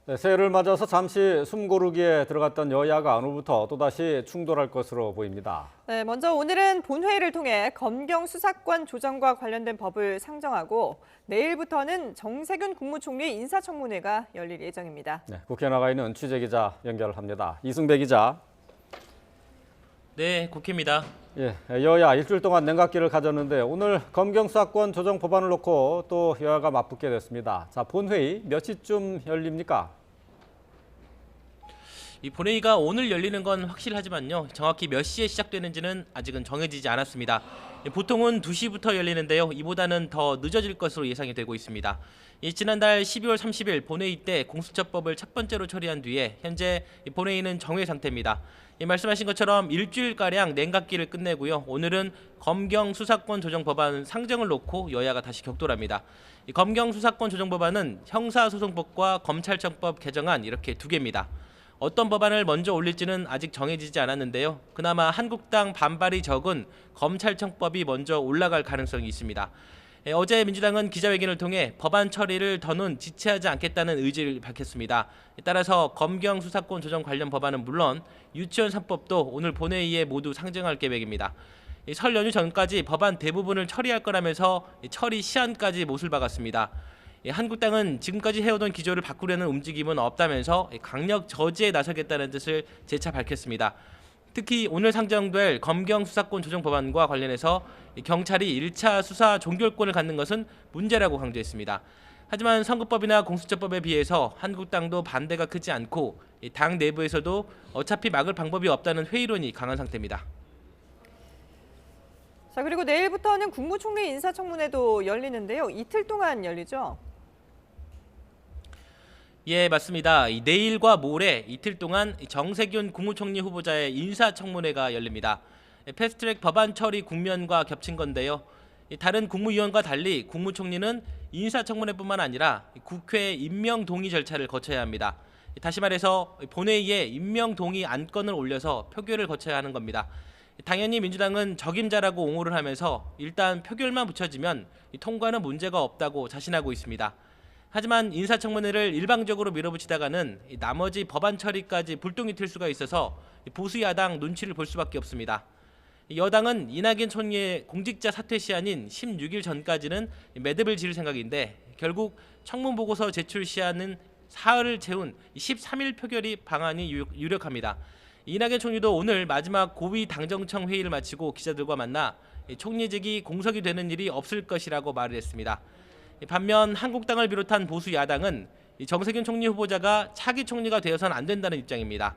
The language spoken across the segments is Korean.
네, 새해를 맞아서 잠시 숨고르기에 들어갔던 여야가 오늘부터 또다시 충돌할 것으로 보입니다. 네, 먼저 오늘은 본회의를 통해 검경 수사권 조정과 관련된 법을 상정하고 내일부터는 정세균 국무총리 인사청문회가 열릴 예정입니다. 네, 국회에 나가 있는 취재기자 연결합니다. 이승배 기자. 네, 국회입니다. 예, 여야 일주일 동안 냉각기를 가졌는데 오늘 검경 수사권 조정 법안을 놓고 또 여야가 맞붙게 됐습니다. 자, 본회의 몇 시쯤 열립니까? 이 본회의가 오늘 열리는 건 확실하지만요. 정확히 몇 시에 시작되는지는 아직은 정해지지 않았습니다. 보통은 2시부터 열리는데요. 이보다는 더 늦어질 것으로 예상이 되고 있습니다. 지난달 12월 30일 본회의 때 공수처법을 첫 번째로 처리한 뒤에 현재 본회의는 정회 상태입니다. 말씀하신 것처럼 일주일가량 냉각기를 끝내고요. 오늘은 검경 수사권 조정 법안 상정을 놓고 여야가 다시 격돌합니다. 검경 수사권 조정 법안은 형사소송법과 검찰청법 개정안 이렇게 두 개입니다. 어떤 법안을 먼저 올릴지는 아직 정해지지 않았는데요. 그나마 한국당 반발이 적은 검찰청법이 먼저 올라갈 가능성이 있습니다. 어제 민주당은 기자회견을 통해 법안 처리를 더는 지체하지 않겠다는 의지를 밝혔습니다. 따라서 검경 수사권 조정 관련 법안은 물론 유치원 3법도 오늘 본회의에 모두 상정할 계획입니다. 설 연휴 전까지 법안 대부분을 처리할 거라면서 처리 시한까지 못을 박았습니다. 한국당은 지금까지 해오던 기조를 바꾸려는 움직임은 없다면서 강력 저지에 나서겠다는 뜻을 재차 밝혔습니다. 특히 오늘 상정될 검경 수사권 조정 법안과 관련해서 경찰이 1차 수사 종결권을 갖는 것은 문제라고 강조했습니다. 하지만 선거법이나 공수처법에 비해서 한국당도 반대가 크지 않고 당 내부에서도 어차피 막을 방법이 없다는 회의론이 강한 상태입니다. 자, 그리고 내일부터는 국무총리 인사청문회도 열리는데요. 이틀 동안 열리죠? 예, 맞습니다. 내일과 모레 이틀 동안 정세균 국무총리 후보자의 인사청문회가 열립니다. 패스트트랙 법안 처리 국면과 겹친 건데요. 다른 국무위원과 달리 국무총리는 인사청문회뿐만 아니라 국회 임명동의 절차를 거쳐야 합니다. 다시 말해서 본회의에 임명동의 안건을 올려서 표결을 거쳐야 하는 겁니다. 당연히 민주당은 적임자라고 옹호를 하면서 일단 표결만 붙여지면 통과는 문제가 없다고 자신하고 있습니다. 하지만 인사청문회를 일방적으로 밀어붙이다가는 나머지 법안 처리까지 불똥이 튈 수가 있어서 보수 야당 눈치를 볼 수밖에 없습니다. 여당은 이낙연 총리의 공직자 사퇴 시한인 16일 전까지는 매듭을 지을 생각인데 결국 청문보고서 제출 시한은 사흘을 채운 13일 표결이 방안이 유력합니다. 이낙연 총리도 오늘 마지막 고위 당정청 회의를 마치고 기자들과 만나 총리직이 공석이 되는 일이 없을 것이라고 말을 했습니다. 반면 한국당을 비롯한 보수 야당은 정세균 총리 후보자가 차기 총리가 되어서는 안 된다는 입장입니다.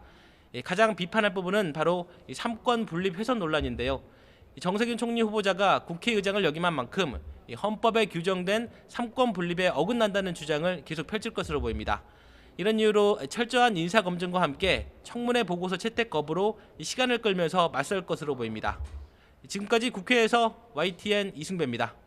가장 비판할 부분은 바로 삼권 분립 훼손 논란인데요. 정세균 총리 후보자가 국회의장을 역임한 만큼 헌법에 규정된 삼권 분립에 어긋난다는 주장을 계속 펼칠 것으로 보입니다. 이런 이유로 철저한 인사 검증과 함께 청문회 보고서 채택 거부로 시간을 끌면서 맞설 것으로 보입니다. 지금까지 국회에서 YTN 이승배입니다.